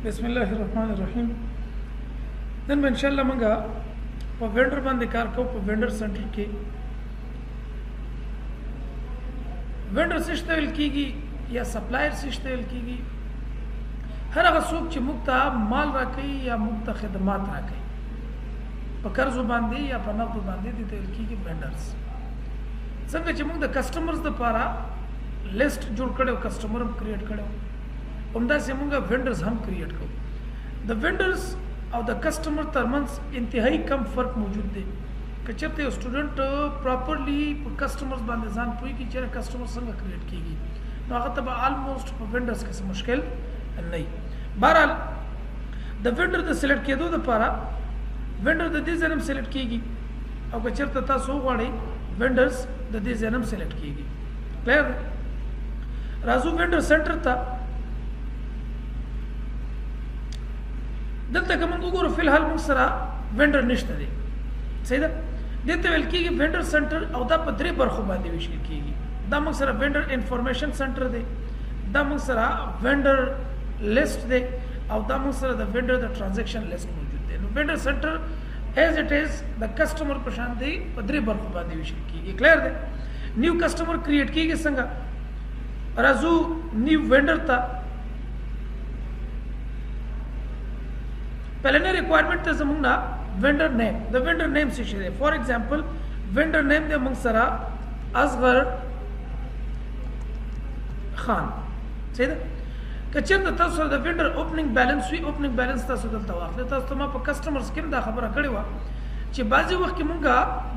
बिस्मिल्लाहिर्रहमानिर्रहीम। नन में इंशाल्लाह मंगा په وینډر باندې کار کوو په وینډر سنټر کې وینډر سیسټم ویل کیږي یا سپلایر سیسټم ویل کیږي هر هغه څوک چې موږ ته مال راکړي یا موږ ته خدمات راکړي په قرض باندې یا په نقد باندې د ویل کیږي وینډرز څنګه چې موږ د کسٹمرز لپاره لیست جوړ کړو کسٹمر هم کریټ کړو همدا چې موږ وینډرز هم کریټ کړو د وینډرز او د کسٹمر ترمنځ انتهایی کم فرق موجود دی که چېرته یو سټوډنټ پراپرلی په کسٹمرز باندې ځان پوهېږي چې کسٹمر څنګه کریټ کیږي نو هغه ته به آلموسټ په وینډرز کې څه مشکل نه وي. بهرحال د وینډر د سلیکټ کېدو دپاره وینډر د دې ځای نه هم سلیکټ کیږي او که چېرته تاسو وغواړئ وینډرز د دې ځای نه هم سلیکټ کیږي. کلیر دی؟ راځو وینډر سنټر ته. دلته که موږ وګورو فی الحال موږ سره وینډر نشته دی. صحیح ده؟ دې ته ویل کېږي وینډر سنټر او دا په درې برخو باندې ویشل کېږي. دا موږ سره وینډر انفارمیشن سنټر دی، دا موږ سره وینډر لیست دی او دا موږ سره د وینډر د ټرانزیکشن لیست موجود دی. نو وینډر سنټر ایز اټ ایز د کسٹمر په شان دی په درې برخو باندې ویشل کېږي. کلیر دی؟ نیو کسٹمر کریټ کېږي څنګه؟ راځو نیو وینډر ته. پہلے ریکوائرمنٹ ته زموږ نه وینډر نیم د وینډر نیم څه شي دی. فار ایگزامپل وینډر نیم دی موږ سره اصغر خان. صحیح ده؟ که چېرته تاسو سره د وینډر اوپننګ بیلنس وي اوپننګ بیلنس تاسو دلته واخلئ. تاسو ته ما په کسټمرز کې هم دا خبره کړې وه چې بعضې وخت کې مونږ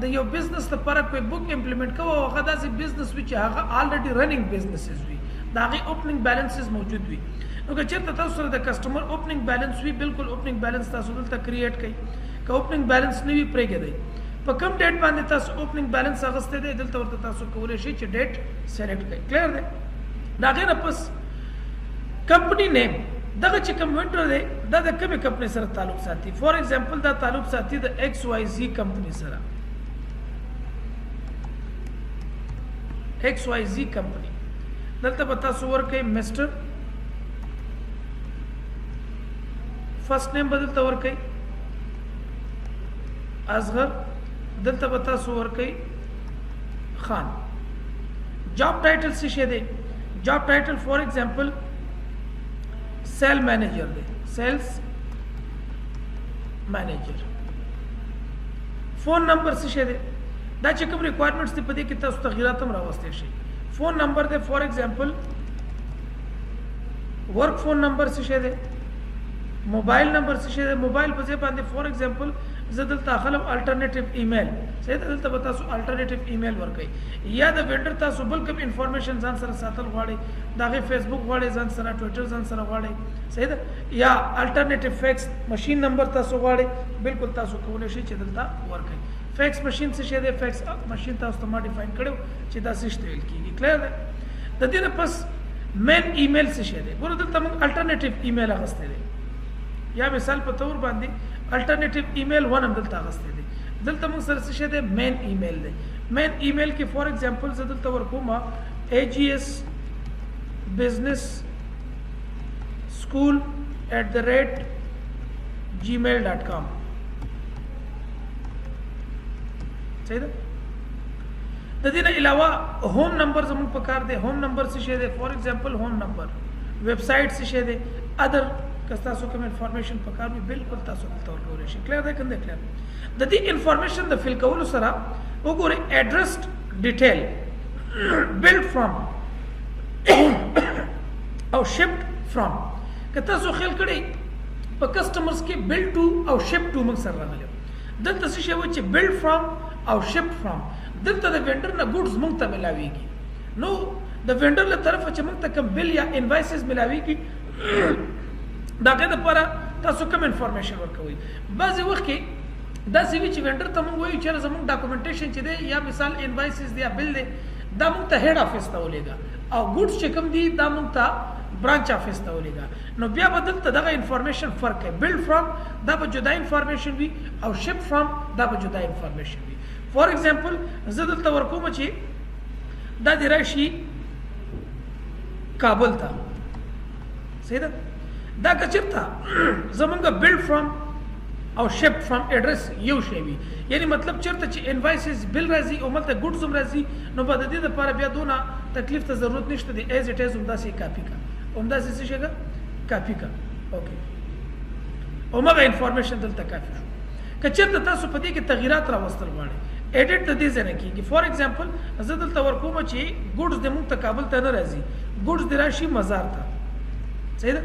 د یو بزنس لپاره کویک بک امپلیمنټ کوو او هغه داسې بزنس وي چې هغه آلریډي رننګ بزنسز وي د هغې اوپننګ بیلنسز موجود وي. نو که چېرته تاسو سره د کسټمر اوپننګ بیلنس وي بالکل اوپننګ بیلنس تاسو دلته کریټ کړئ. که اوپننګ بیلنس نه وي پرېږدئ. په کوم ډیټ باندې تاسو اوپننګ بیلنس اخیستی دی دلته ورته تاسو کولی شئ چې ډیټ سلیکټ کړئ. کلیر دی؟ د هغې نه پس کمپنی نیم دغه چې کوم وینډر دی دا د کومې کمپنۍ سره تعلق ساتي. فار ایگزامپل دا تعلق ساتي د ایکس وائی زی کمپنۍ سره. ایکس وائی زی کمپنۍ دلته به تاسو ورکئ مسټر، فرست نیم به دلته ورکئ اصغر، دلته به تاسو ورکئ خان. جاب ټایټل څه شی دی؟ جاب ټایټل فار ایگزامپل سیل مینیجر دی، سیلز مینیجر. فون نمبر څه شی دی؟ دا چې کوم ریکوایرمنټس دي په دې کې تاسو تغییرات هم راوستی شئ. فون نمبر دی فار ایگزامپل ورک فون نمبر څه شی دی؟ موبایل نمبر څه شی دی؟ موبایل په ځای باندې فار ایگزامپل زه دلته اخلم الټرنیټیو ایمیل. صحیح ده؟ دلته به تاسو الټرنیټیو ایمیل ورکئ. یا د وینډر تاسو بل کوم انفارمیشن ځان سره ساتل غواړئ، د هغې فیسبوک غواړئ ځان سره، ټویټر ځان سره غواړئ. صحیح ده؟ یا الټرنیټیو فیکس مشین نمبر تاسو غواړئ بالکل تاسو کولی شئ چې دلته ورکئ. فیکس مشین څه شی دی؟ فیکس مشین تاسو ته ما ډیفاین کړی چې دا څه شی ویل کېږي. کلیر دی؟ د دې نه پس مین ایمیل څه شی دی؟ ګوره دلته موږ الټرنیټیو ایمیل اخیستی دی یا مثال په طور باندې الټرنیټیو ایمیل ون هم دلته اخیستی دی. دلته موږ سره څه شی دی؟ مین ایمیل دی. مین ایمیل کې فار ایگزامپل زه دلته ورکوم AGS بزنس سکول @gmail.com. صحیح ده؟ د دې نه علاوه ہوم نمبر زموږ په کار دی. ہوم نمبر څه شی دی؟ فار ایگزامپل ہوم نمبر. ویب سایټ څه شی دی؟ ادر که تاسو کوم انفارمیشن په کار وي بالکل تاسو دلته ورکولی شئ. کلیر دی که نه دی؟ کلیر. د دې انفارمیشن د فل کولو سره وګورئ ایډرس ډیټیل بلډ فرام او شپډ فرام. که تاسو خیال کړئ په کسټمرز کې بلډ ټو او شپ ټو موږ سره راغلی. دلته څه شی وایي چې بلډ فرام او شپ فرام. دلته د وینډر نه ګوډز موږ ته ملاویږي. نو د وینډر له طرفه چې موږ ته کوم بل یا انوایسز ملاویږي د هغې دپاره تاسو کوم انفارمیشن ورکوئ. بعضې وخت کې داسې وي چې وینډر ته موږ وایو چېرې زموږ ډاکومنټیشن چې دی یا مثال انوایسز دی یا بل دی دا موږ ته هیډ آفس ته ولېږه او ګوډز چې کوم دي دا موږ ته برانچ آفس ته ولېږه. نو بیا به دلته دغه انفارمیشن فرق کوي. بلډ فرام دا به جدا انفارمیشن وي او شپ فرام دا به جدا انفارمیشن وي. فار ایگزامپل زه دلته ورکوم چې دا دې راشي کابل ته. صحیح ده؟ دا کچرتا زمونږ بلډ فرام او شپ فرام ایڈریس یو شی وي یعنی مطلب چرته چې انوایسز بل راځي او ملته ګډز هم راځي نو په دې لپاره بیا دونه تکلیف ته ضرورت نشته دی ایز اټ از همداسې کاپي کا همداسې څه شي کاپي کا اوکې او مغه انفارمیشن دلته کافي شو که چرته تاسو په دې کې تغیرات راوستل غواړئ ایډیټ د دې ځای نه کېږي فار ایگزامپل زه دلته ورکوم چې ګډز د مونږ ته کابل ته نه راځي ګډز د راشي مزار ته صحیح ده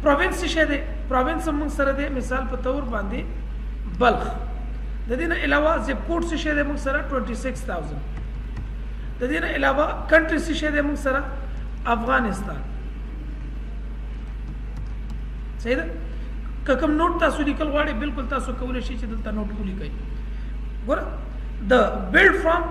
پروینس څه شی دی پروینس موږ سره دی مثال په تور باندې بلخ د دې نه علاوه زپ کوډ څه شی دی موږ سره 26000 د دې نه علاوه کنټری څه شی دی موږ سره افغانستان صحیح ده که کوم نوٹ تاسو لیکل غواړئ بالکل تاسو کولی شئ چې دلته نوٹ ولیکئ ګوره د بلډ فرام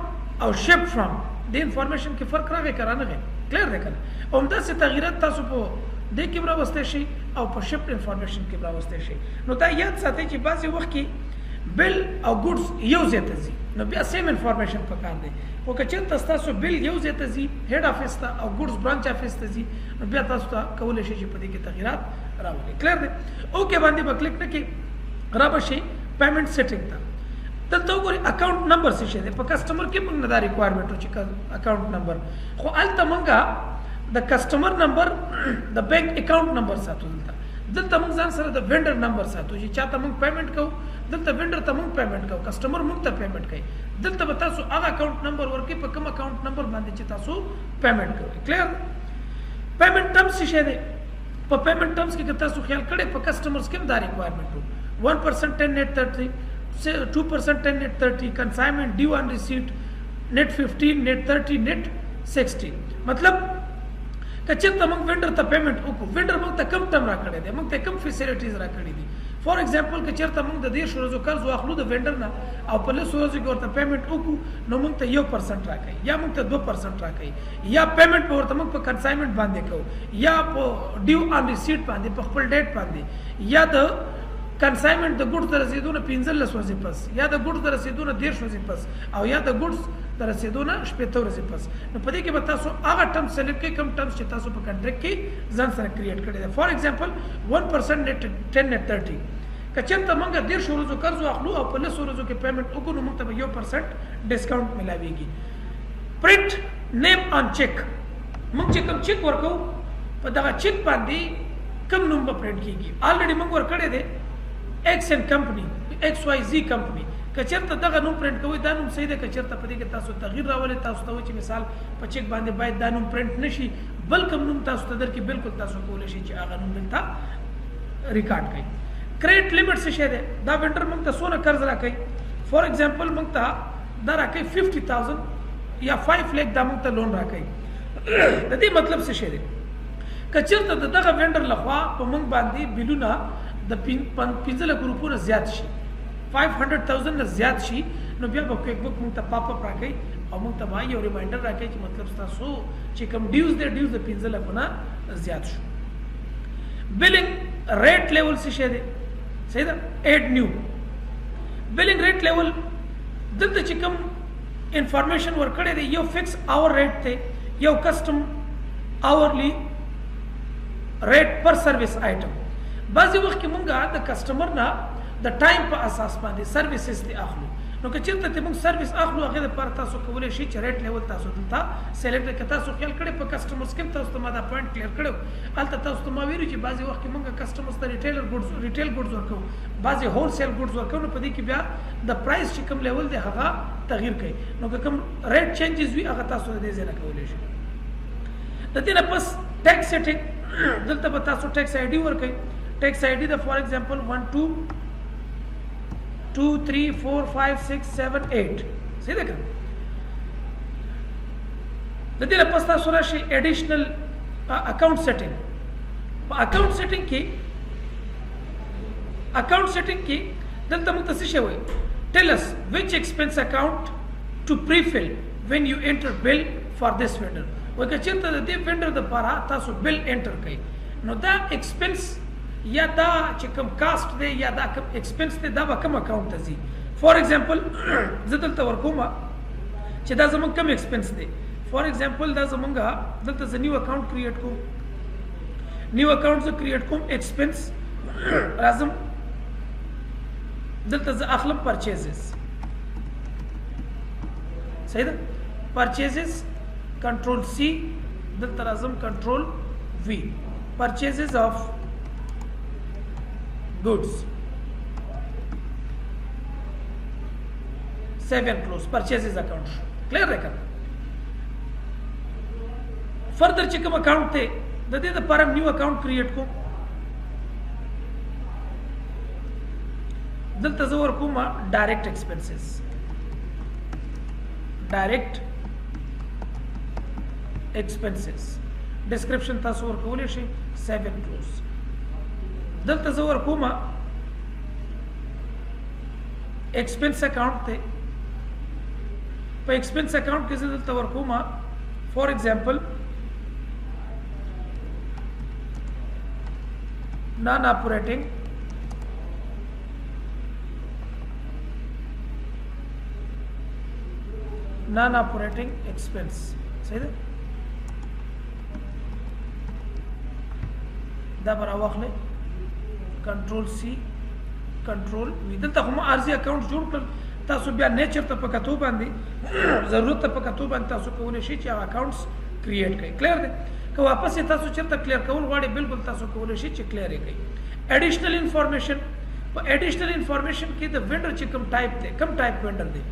او شپ فرام د انفارمیشن کې فرق راغی که رانغی کلیر دی کنه او همداسې تغییرات تاسو په دې کې راوستی شي او په شپ انفارمیشن کې راوستی شي نو دا یاد ساتئ چې بعضې وخت کې بل او ګډز یو ځای ته ځي نو بیا سیم انفارمیشن پکار دی خو که چېرته ستاسو بل یو ځای ته ځي هیډ افیس ته او ګډز برانچ افیس ته ځي نو بیا تاسو ته کولی شئ چې په دې کې تغییرات راولئ کلیر دی اوکې باندې به کلیک نه کړئ را به شئ پیمنټ سیټینګ ته دلته وګورئ اکاونټ نمبر څه شی دی په کسټمر کې موږ نه دا ریکوایرمنټ و چې اکاونټ نمبر خو هلته موږ د کسټمر نمبر د بینک اکاونټ نمبر ساتو دلته موږ ځان سره د وینډر نمبر ساتو چې چاته موږ پیمنټ کوو دلته وینډر ته موږ پیمنټ کوو کسټمر موږ ته پیمنټ کوي دلته به تاسو هغه اکاونټ نمبر ورکړئ په کوم اکاونټ نمبر باندې چې تاسو پیمنټ کوئ کلیر پیمنټ ټرمز څه شی دی په پیمنټ ټرمز کې که تاسو خیال کړئ په کسټمرز کې هم دا ریکوایرمنټ و 1% 10 net 30 2% 10 net 30 consignment due on receipt net 15 net 30 net 60 مطلب که چېرته موږ وینډر ته پیمنټ وکړو وینډر موږ ته کم ټرم راکړی دی موږ ته کم فیسیلیټیز راکړي دي فار ایگزامپل که چېرته موږ د 10 ورځو قرض واخلو د وینډر نه او په 10 ورځو کې ورته پیمنټ وکړو نو موږ ته 1% راکوي یا موږ ته 2% راکوي یا پیمنټ به ورته موږ په کنساینمنټ باندې کوو یا په ډیو آن ریسیټ باندې په خپل ډیټ باندې یا د کنساینمنټ د ګډز د رسیدو نه 15 ورځې پس یا د ګډز د رسیدو نه 10 ورځې پس او یا د ګډز د رسیدو نه 15 ورځې پس نو په دې کې به تاسو هغه ټرم سلیکټ کړئ کوم ټرمز چې تاسو په کنټریکټ کې ځان سره کریټ کړی دی فار ایگزامپل 1% net 10 net 30 که چېرته موږ 10 ورځو قرض واخلو او په 10 ورځو کې پیمنټ وکړو نو موږ ته به 1% ډسکاونټ ملاویږي پرنټ نیم آن چیک موږ چې کوم چیک ورکوو په دغه چیک باندې کوم نوم به پرنټ کېږي الریډي موږ ورکړی دی ایکس اینڈ کمپنی ایکس وائی زی کمپنی که چېرته دغه نوم پرنټ کوئ دا نوم صحیح دی که چېرته په دې کې تاسو تغییر راولئ تاسو ته وایي چې مثال په چیک باندې باید دا نوم پرنټ نه شي بل کوم نوم تاسو ته درکړي بالکل تاسو کولی شئ چې هغه نوم دلته ریکارډ کړئ کریډټ لیمټ څه شی دی دا وینډر موږ ته څونه قرض راکوي فار ایگزامپل موږ ته دا راکوي 50,000 یا 5 لک دا موږ ته لون راکوي د دې مطلب څه شی دی که چېرته د دغه وینډر لخوا په موږ باندې بلونه د 15 لک روپو زیات شي 500,000 نه زیات شي نو بیا به کویک بک موږ ته پاپ اپ راکوي او موږ ته به یو ریمایندر راکوي چې مطلب ستاسو چې کوم ډیوز دی ډیوز د 15 لکو نه زیات شو بلنګ ریټ لیول څه شی دی صحیح ده ایډ نیو بلنګ ریټ لیول دلته چې کوم انفارمیشن ورکړی دی یو فکس اور ریټ دی یو کسټم اورلی ریټ پر سروس آیټم بعضې وخت کې مونږ د کسټمر نه د ټایم په اساس باندې سروسز دی اخلو نو که چېرته ته مونږ سروس اخلو هغې دپاره تاسو کولی شئ چې ریټ لیول تاسو دلته سلیکټ کړئ که تاسو خیال کړی په کسټمرز کې هم تاسو ته ما دا پوینټ کلیر کړی و هلته تاسو ته ما ویلي چې بعضې وخت کې مونږ کسټمرز ته ریټیل ګډز ورکوو بعضې هول سیل ګډز ورکوو نو په دې کې بیا د پرایس چې کوم لیول دی هغه تغییر کوي نو که کوم ریټ چینجز وي هغه تاسو د دې ځای نه کولی شئ د دې نه پس ټیکس سیټینګ دلته به تاسو ټیکس آی ډي ورکوئ ټیکس آی ډي د فار ایگزامپل 1 2 2 3 4 5 6 7 8 صحیح ده که د دې نه پس تاسو راشئ ایډیشنل اکاونټ سیټینګ په اکاونټ سیټینګ کې دلته موږ ته څه شی وایي ټیل اس وچ ایکسپنس اکاونټ ټو پریفل وین یو انټر بل فار دس وینډر وایي که چېرته د دې وینډر دپاره تاسو بل انټر کوئ نو دا ایکسپنس یا دا چې کوم کاسټ دی یا دا کوم ایکسپنس دی دا به کوم اکاونټ ته ځي فار ایگزامپل زه دلته ورکوم چې دا زموږ کوم ایکسپنس دی فار ایگزامپل دا زمونږ دلته زه نیو اکاونټ کریټ کوم न्यू अकाउंट क्रिएट कोम एक्सपेंस राजम दलता अखलम परचेजेस सही दा परचेजेस कंट्रोल सी दलता राजम control V purchases of goods save and close purchases account clear है कर फर्दर चिकम अकाउंट थे दे द पर न्यू अकाउंट क्रिएट को दल तजवर कुमा direct expenses direct expenses description तस्वर कोले शे सेव एंड क्लोज दल तजवर कुमा एक्सपेंस अकाउंट थे पे एक्सपेंस अकाउंट के दल तवर कुमा for example non operating expense सही है दबर अवखले कंट्रोल सी कंट्रोल वी दलता हम आरजी अकाउंट जोड़ कर तासु बिया नेचर त पकतो बांधी जरूरत त पकतो बांधी तासु कोले शे ची अकाउंट्स क्रिएट कई क्लियर दे कि वापस ये तासु चरता क्लियर कौल वाड़े बिल्कुल तासु कोले शे ची क्लियर है कई एडिशनल इंफॉर्मेशन की द वेंडर ची कम टाइप वेंडर दे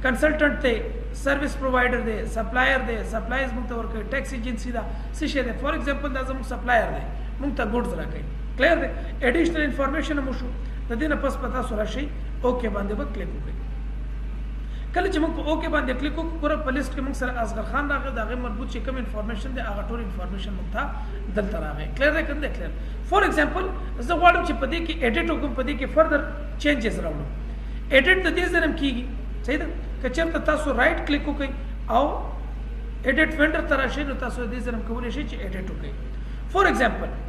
कंसल्टेंट थे सर्विस प्रोवाइडर दे सप्लायर्स मुंतवर के टैक्स एजेंसी दा सिशे दे फॉर एग्जांपल दाजम सप्लायर दे मुंता गुड्स रखे क्लियर दे एडिशनल इंफॉर्मेशन मुशु तदिन पस पता सुरा शई ओके बांधे बक क्लिक हो कल जब मुंग ओके बांधे क्लिक हो पूरा लिस्ट के मुंग सर असगर खान रागे दागे मरबूत ची कम इंफॉर्मेशन दे आगा टोर इंफॉर्मेशन मुंता दल तरागे क्लियर है कंदे क्लियर फॉर एग्जांपल ज वाडम ची पदी की एडिट हुकुम पदी की further changes round edit the they जरम कीगी सही दा कचर तासु राइट क्लिक हो गई आओ एडिट वेंडर तराशे नो तासु दे जरम कबूले शे ची एडिट हो गई फॉर एग्जांपल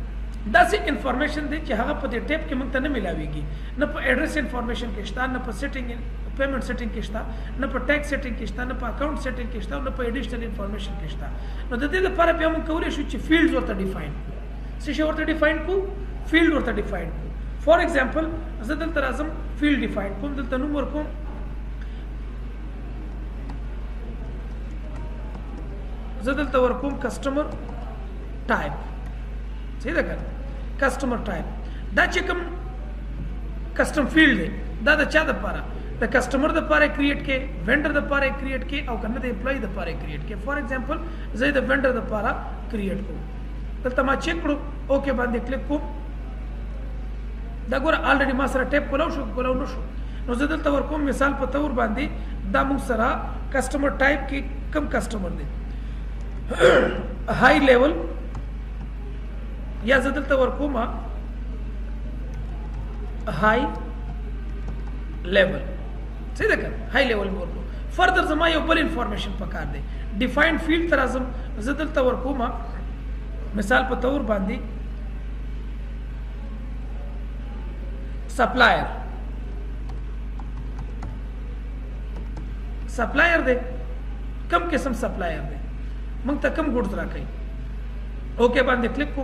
दासी इंफॉर्मेशन दे कि हागा पदे टेप के मंग तने मिलावेगी न प एड्रेस इंफॉर्मेशन के स्टा न प सेटिंग पेमेंट सेटिंग के स्टा न प टैक्स सेटिंग के स्टा न प अकाउंट सेटिंग के स्टा न प एडिशनल इंफॉर्मेशन के स्टा न दे द पर पे हम कबूले शे ची फील्ड्स होता डिफाइन सिशे होता डिफाइन को फील्ड होता डिफाइन को फॉर एग्जांपल जदल तराजम फील्ड डिफाइन को दल तनुमर को जदल तवरकुम कस्टमर टाइप सही देखा कस्टमर टाइप दा चिकम कस्टम फील्ड है दा चा द पारा द कस्टमर द पारे क्रिएट के वेंडर द पारे क्रिएट के और कन्ने द एम्प्लॉय द पारे क्रिएट के फॉर एग्जांपल जय द वेंडर द पारा क्रिएट को तल तमा चेक करो ओके बांधे क्लिक को दा गोरा ऑलरेडी मासरा टैप कोलाव नो शो नो जदल तवरकुम मिसाल पतौर बांधे दा मुसरा कस्टमर टाइप की कम कस्टमर दे हाई लेवल या जदल तवरकुमा हाई लेवल सही देखा हाई लेवल मोर को फर्दर जमा यो बल इंफॉर्मेशन पकार दे डिफाइंड फील्ड तराजम जदल तवरकुमा मिसाल पतौर बांधी सप्लायर दे कम किस्म सप्लायर दे मंग तकम गुड्स रखे ओके बांधे क्लिक को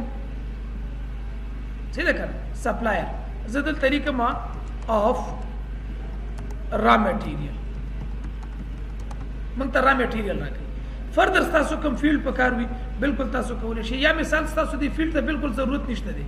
सीधे कर सप्लायर जदल तरीका मा ऑफ रॉ मटेरियल मंग रा मटेरियल रखे फर्दर तासु कम फील्ड पकार हुई बिल्कुल तासु कवले शे या मिसाल तासु दी फील्ड तो बिल्कुल जरूरत नहीं दे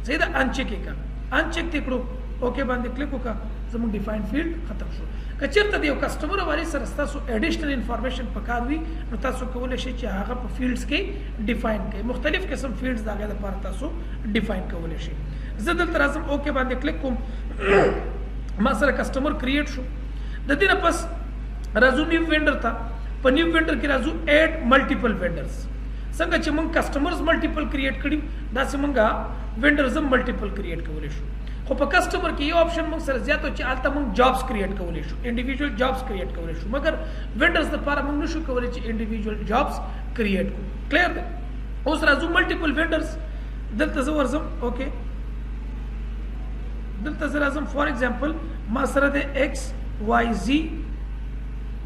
सीधा अनचेक का अनचेक तिकड़ो ओके बांधे क्लिक का जम डिफाइंड फील्ड खत्म शो कचर तदियो कस्टमर वाली सरस्तासु एडिशनल इंफॉर्मेशन पकार हुई न तासु कवले शे ची हागा फील्ड्स के डिफाइन के मुख्तलिफ किस्म फील्ड्स दागे द पार तासु डिफाइन कवले शे जदल तराजम ओके बांधे क्लिक को मासरा कस्टमर क्रिएट शो ददिन पस राजू न्यू वेंडर था पर न्यू वेंडर की राजू एड मल्टीपल वेंडर्स संग ची मंग कस्टमर्स मल्टीपल क्रिएट करी दासे मंगा वेंडर्स मल्टीपल क्रिएट कवले शो हो पर कस्टमर की ये ऑप्शन मंग सर ज्यादा ची आलता मंग जॉब्स क्रिएट कवले शो इंडिविजुअल जॉब्स क्रिएट कवले शो मगर वेंडर्स द पारा मंग नशु कवले ची इंडिविजुअल जॉब्स क्रिएट को क्लियर दे उस राजू मल्टीपल वेंडर्स दल तजवरजम ओके दल तजवरजम फॉर एग्जांपल मासरा दे एक्स वाई जी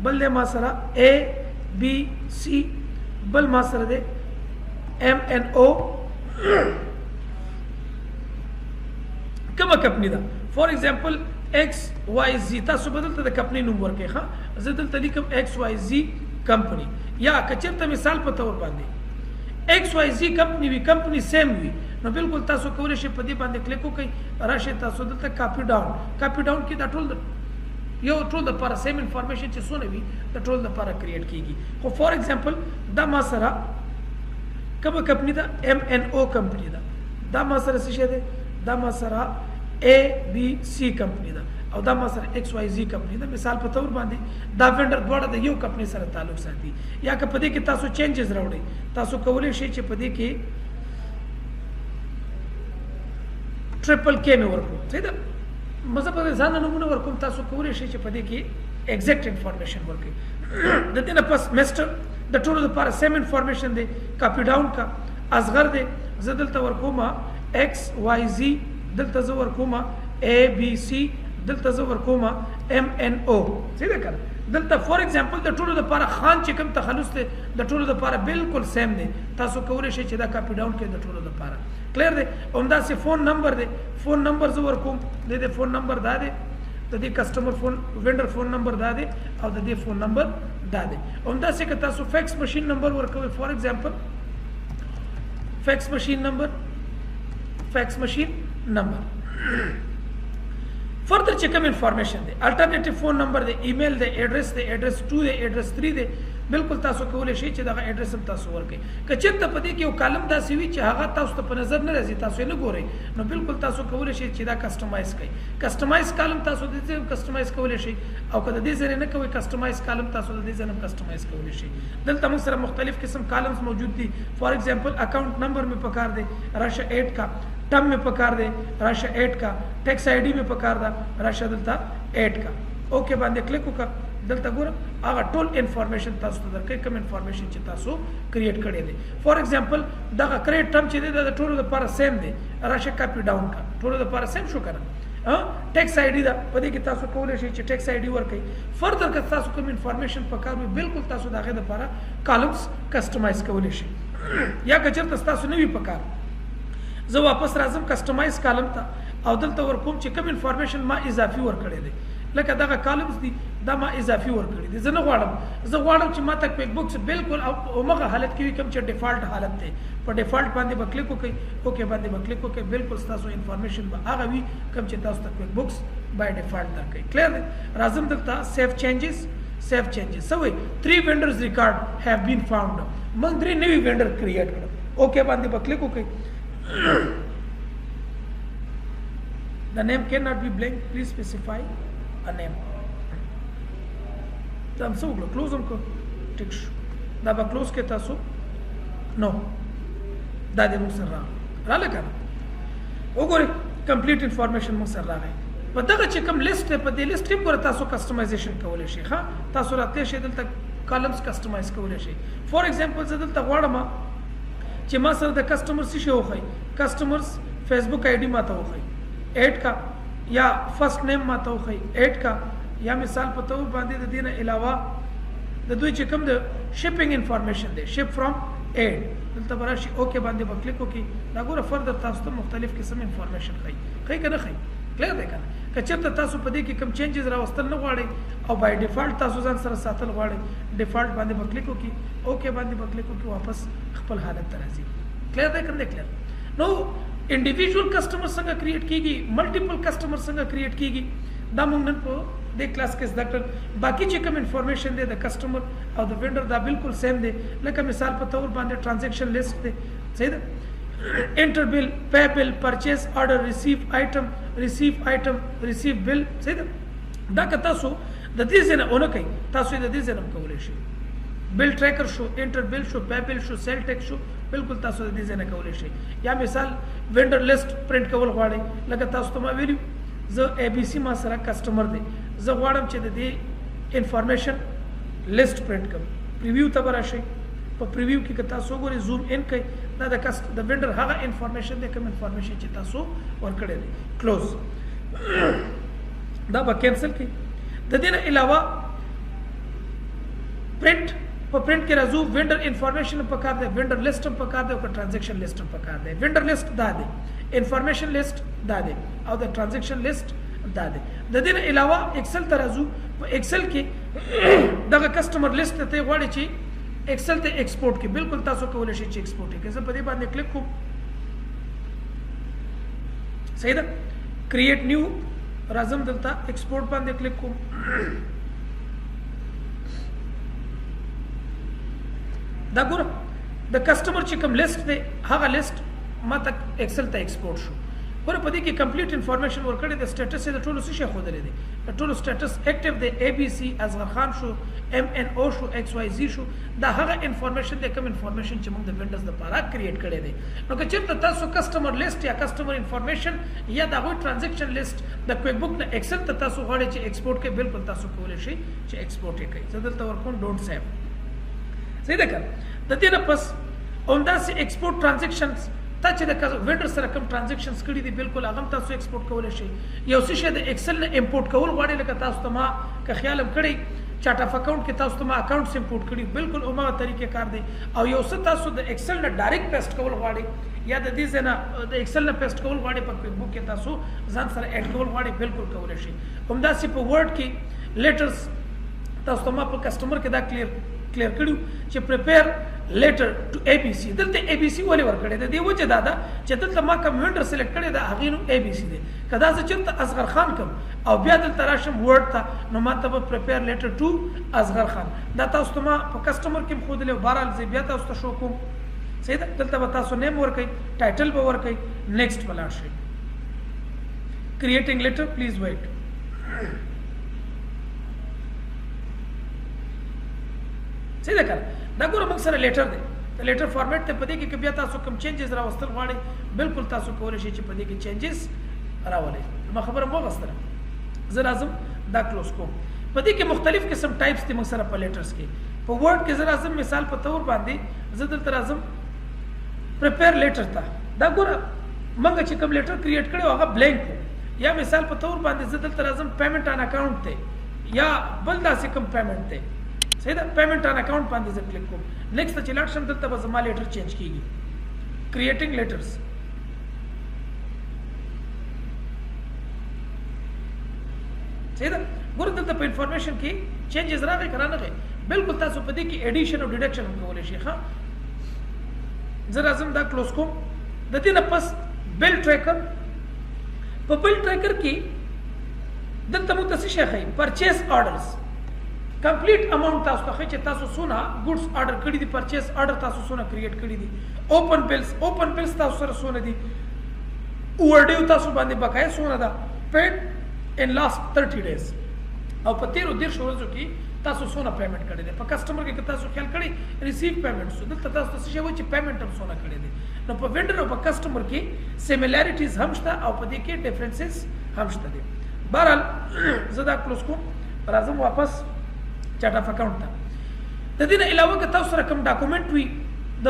बल दे मासरा ए बी सी बल मासरा दे M N O کومه کمپنی ده فور ایگزامپل ایکس وائی زی تاسو بدلته د کمپنی نوم ورکړئ ښه زه دلته لیکم ایکس وائی زی کمپنی یا کچرته مثال په تور باندې ایکس وائی زی کمپنی وی کمپنی سیم وی نو بالکل تاسو کولی شئ په دې باندې کلیک وکړئ راشئ تاسو دلته کاپی ډاون کې دا ټول یو ټول د لپاره سیم انفارمیشن چې څونه وي د ټول لپاره کریټ کیږي خو فور ایگزامپل دا ما سره کومه کمپنی ده ایم ان او کمپنی ده دا ما سره څه شی ده دا ما سره اے بی سی کمپنی ده او دا ما سره ایکس وائی زی کمپنی ده مثال په تور باندې دا وینډر دواړه د یو کمپنی سره تعلق ساتي یا که په دې کې تاسو چینجز راوړئ تاسو کولی شئ چې په دې کې ټریپل کې مې ورکړو صحیح ده مزه په ځان نمونه ورکوم تاسو کولی شئ چې په دې کې ایگزیکټ انفارمیشن ورکړئ د دې نه پس میسټر د ټولو لپاره سیم انفارمیشن دی کاپی ډاون کا اصغر دی زه دلته ورکوم ایکس وائی زی دلته زه ورکوم اے بی سی دلته زه ورکوم ایم ان او صحیح ده کنه دلته فور ایگزامپل د ټولو لپاره خان چې کوم تخلص دی د ټولو لپاره بالکل سیم دی تاسو کولی شئ چې دا کاپی ډاون کړئ د ټولو لپاره کلیر دی همداسې فون نمبر دی فون نمبر زه ورکوم د دې فون نمبر دا دی د دې کسټمر فون وینډر فون نمبر دا دی او د دې فون نمبر دا دی همداسې که تاسو فیکس مشین نمبر ورکوئ فور ایگزامپل فیکس مشین نمبر فردر چې کوم انفارمیشن دی الټرنیټیو فون نمبر دی ایمیل دی ایډریس 2 دی ایډریس 3 دی بالکل تاسو کولی شئ چې دغه ایډریس هم تاسو ورکړئ که چېرته په دې کې یو کالم داسې وي چې هغه تاسو ته په نظر نه راځي تاسو یې نه ګورئ نو بالکل تاسو کولی شئ چې دا کسټمایز کړئ کسټمایز کالم تاسو د دې کسټمایز کولی شئ او که د دې ځای نه کوئ کسټمایز کالم تاسو د دې ځای نه کسټمایز کولی شئ دلته موږ سره مختلف قسم کالمز موجود دي فار ایگزامپل اکاؤنٹ نمبر میں پکار دے راشه 8 کا ٹم میں پکار دے راشه 8 کا ٹیکس آئی ڈی میں پکار دا راشه دلته 8 کا اوکے باندې کلیک وکړه دلته ګورم هغه ټول انفارمیشن تاسو ته درکړي کوم انفارمیشن چې تاسو کریټ کړی دی فار ایگزامپل دغه کریټ ټرم چې دی د ټولو لپاره سیم دی راشه کاپی ډاون کا ټولو لپاره سیم شو کنه ټیکس آئی ډي دا په دې کې تاسو کولی شئ چې ټیکس آئی ډي ورکړئ فردر که تاسو کوم انفارمیشن پکار وي بالکل تاسو د هغې دپاره کالمز کسټمایز کولی شئ یا که چېرته ستاسو نه وي پکار زه واپس راځم کسټمایز کالم ته او دلته ورکوم چې کوم انفارمیشن ما اضافي ورکړی دی لکه دغه کالمز دي دا ما اضافي ورکړي دي زه نه غواړم زه غواړم چې ما ته کویک بکس بالکل همغه حالت کې وي کوم چې ډیفالټ حالت دی په ډیفالټ باندې به کلیک وکړئ اوکې باندې به کلیک وکړئ بالکل ستاسو انفارمیشن به هغه وي کوم چې تاسو ته کویک بکس بای ډیفالټ درکوي کلیر دی راځم دلته سیف چینجز څه وایي 3 وینډرز ریکارډ هیو بین فاوند موږ 3 نوي وینډر کریټ کړل اوکې باندې به کلیک وکړئ The name cannot be blank. Please specify a name. دا هم څه وکړو کلوز هم کړو ټیک شو دا به کلوز کې تاسو نو دا دې موږ سره راغله که نه وګورئ کمپلیټ انفارمیشن موږ سره راغی په دغه چې کوم لیست دی په دې لیست کې ګوره تاسو کسټمایزیشن کولی شئ ښه تاسو راتلی شئ دلته کالمز کسټمایز کولی شئ فار ایگزامپل زه دلته غواړم چې ما سره د کسټمر څه شی وښایي کسټمرز فیسبوک آئی ډي ما ته وښایي 8 کا یا فرسٹ نیم ما ته وښایي 8 کا یا مثال په تور باندې د دې نه علاوه د دوی چې کوم د شپینګ انفارمیشن دی شپ فرام 8 دلته به راشي اوکې باندې به کلیک وکړي دا ګوره فردر تاسو ته مختلف قسم انفارمیشن ښایي که نه ښایي کلیر دی که نه که چېرته تاسو په دې کې کوم چینجز راوستل نه غواړئ او بای ډیفالټ تاسو ځان سره ساتل غواړئ ډیفالټ باندې به کلیک وکړي اوکې باندې به کلیک وکړي واپس خپل حالت ته راځي کلیر دی که نه دی کلیر نو انډیویژuअल کسٹمر څنګه کریټ کیږي ملټیپل کسٹمر څنګه کریټ کیږي دا موږ نن په دې کلاس کې زده کړل باقي چې کوم انفارمیشن دی د کسٹمر او د وینډر دا بالکل سیم دی لکه مثال په تور باندې ټرانزیکشن لیست دی صحیح ده انټر بل پے بل پرچیز آرډر ریسیو بل صحیح ده دا که تاسو د دې ځای نه ونه کوئ تاسو یې د دې ځای نه هم کولی شئ بل ټریکر شو انټر بل شو پے بل شو سیل ټیک شو بالکل تاسو د دې ځای نه کولی شئ یا مثال وینډر لیست پرنټ کول غواړئ لکه تاسو ته ما ویلي زه اے بی سی ما سره کسټمر دی زه غواړم چې د دې انفارمیشن لیست پرنټ کړم پریویو ته به راشئ په پریویو کې که تاسو وګورئ زوم ان کوئ دا د وینډر هغه انفارمیشن دی کوم انفارمیشن چې تاسو ورکړی دی کلوز دا به کینسل کړئ د دې نه علاوه پرنٹ په پرنٹ کې راځو وینډر انفارمیشن په کار دی وینډر لیست په کار دی او ټرانزیکشن لیست په کار دی وینډر لیست دا دی انفارمیشن لیست دا دی او د ټرانزیکشن لیست دا دی د دې نه علاوه ایکسل ته راځو په ایکسل کې دغه کسٹمر لیست ته غواړي چې ایکسل ته ایکسپورټ کې بالکل تاسو کولای شئ چې ایکسپورټ کې زه په دې باندې کلیک کوم صحیح ده کریټ نیو راځم دلته ایکسپورټ باندې کلیک کوم دا ګوره د کسٹمر چې کوم لیست دی هغه لیست ما ته ایکسل ته ایکسپورټ شو ګوره په دې کې کمپلیټ انفارمیشن ورکړی د سټیټس یې د ټولو څه شی ښودلی دی د ټولو سټیټس اکټیو دی اے بی سی اصغر خان شو ایم این او شو ایکس وائی زی شو دا هغه انفارمیشن دی کوم انفارمیشن چې موږ د وینډوز لپاره کریټ کړی دی نو که چېرته تاسو کسټمر لیست یا کسټمر انفارمیشن یا د هغوی ټرانزیکشن لیست د کویک بک نه ایکسل ته تاسو غواړئ چې ایکسپورټ کړئ بالکل تاسو کولی شئ چې ایکسپورټ یې کړئ زه دلته ورکوم ډونټ سیو صحیح ده که د دې نه پس همداسې ایکسپورټ ټرانزیکشنز تا چې د وینډر سره کوم ټرانزیکشنز کړي دي بالکل هغه هم تاسو ایکسپورټ کولی شئ یو څه شی د ایکسل نه امپورټ کول غواړئ لکه تاسو ته ما که خیال هم کړی چارټ اف اکاونټ کې تاسو ته ما اکاونټس امپورټ کړي بالکل هماغه طریقې کار دی او یو څه تاسو د ایکسل نه ډایرکټ پیسټ کول غواړئ یا د دې ځای نه د ایکسل نه پیسټ کول غواړئ په کویک بک کې تاسو ځان سره ایډ کول غواړئ بالکل کولی شئ همداسې په ورډ کې لیټرز تاسو ته ما په کسټمر کې دا کلیر کړو چې پریپیر لیټر ټو اے بی سی دلته اے بی سی ولې ورکړی دی دې وجه دا ده چې دلته ما کوم وینډر سلیکټ کړی دی هغې نوم اے بی سی دی که دا زه چېرته اصغر خان کوم او بیا دلته راشم ورډ ته نو ما ته به پریپیر لیټر ټو اصغر خان دا تاسو ته ما په کسټمر کې هم ښودلی بهرحال زه بیا تاسو ته شو کوم صحیح ده دلته به تاسو نیم ورکوئ ټایټل به ورکوئ نیکسټ به لاړ شئ کریټینګ لیټر پلیز ویټ صحیح ده که دا ګوره موږ سره لیټر دی د لیټر فارمیټ ته په دې کې که بیا تاسو کوم چینجز راوستل غواړئ بالکل تاسو کولی شئ چې په دې کې چینجز راولئ ما خبره مو واغستله زه راځم دا کلوز کوم په دې کې مختلف قسم ټایپس دي موږ سره په لیټرز کې په ورډ کې زه راځم مثال په طور باندې زه دلته راځم پریپیر لیټر ته دا ګوره موږ چې کوم لیټر کریټ کړی هغه بلینک و یا مثال په طور باندې زه دلته راځم پیمنټ آن اکاونټ ته یا بل داسې کوم پیمنټ دی صحیح ده پیمنٹ آن اکاؤنٹ باندې زه کلیک کوم نیکسٹ ته چې لاړ شم دلته به زما لیټر چینج کیږي کریټینګ لیټرز صحیح ده ګوره دلته په انفارمیشن کې چینجز راغی که رانغی بالکل تاسو په دې کې ایډیشن او ډیډکشن هم کولی شئ ښه زه راځم دا کلوز کوم د دې نه پس بل ټریکر په بل ټریکر کې دلته موږ ته څه شی ښیي پرچیز آرډرز کمپلیټ اماونټ تاسو ته ښیي چې تاسو څونه ګوډس آرډر کړي دي پرچیز آرډر تاسو څونه کریټ کړي دي اوپن بلز تاسو سره څونه دي اوورډیو تاسو باندې بقایه څونه ده پیډ ان لاست 30 days او په تیرو 30 ورځو کې تاسو څونه پیمنټ کړی دی په کسټمر کې که تاسو خیال کړی ریسیو پیمنټ سو دلته تاسو څه شی وایي چې پیمنټ هم څونه کړی دی نو په وینډر او په کسټمر کې سیمیلاریټیز هم شته او په دې کې ډیفرنسز هم شته دي بهرحال زه دا کلوز کوم راځم واپس چارټ اف اکاؤنٹ ته د دې نه علاوه که تاسو سره کوم ډاکومنټ وي د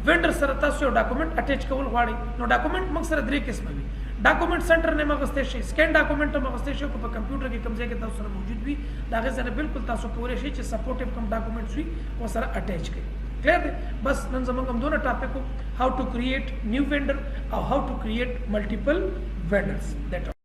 وینډر سره تاسو یو ډاکومنټ اټیچ کول غواړئ نو ډاکومنټ موږ سره 3 قسمه وي ډاکومنټ سنټر نه مغسته شي سکین ډاکومنټ هم مغسته شي په کمپیوټر کې کوم ځای کې تاسو سره موجود وي دا غي سره بالکل تاسو کولی شئ چې سپورټیو کوم ډاکومنټس وي و سره اټیچ کړئ کلیئر دی بس نن زموږ هم دونه ټاپک هاو ټو کریټ نیو وینډر او هاو ټو کریټ ملټیپل وینډرز دیټ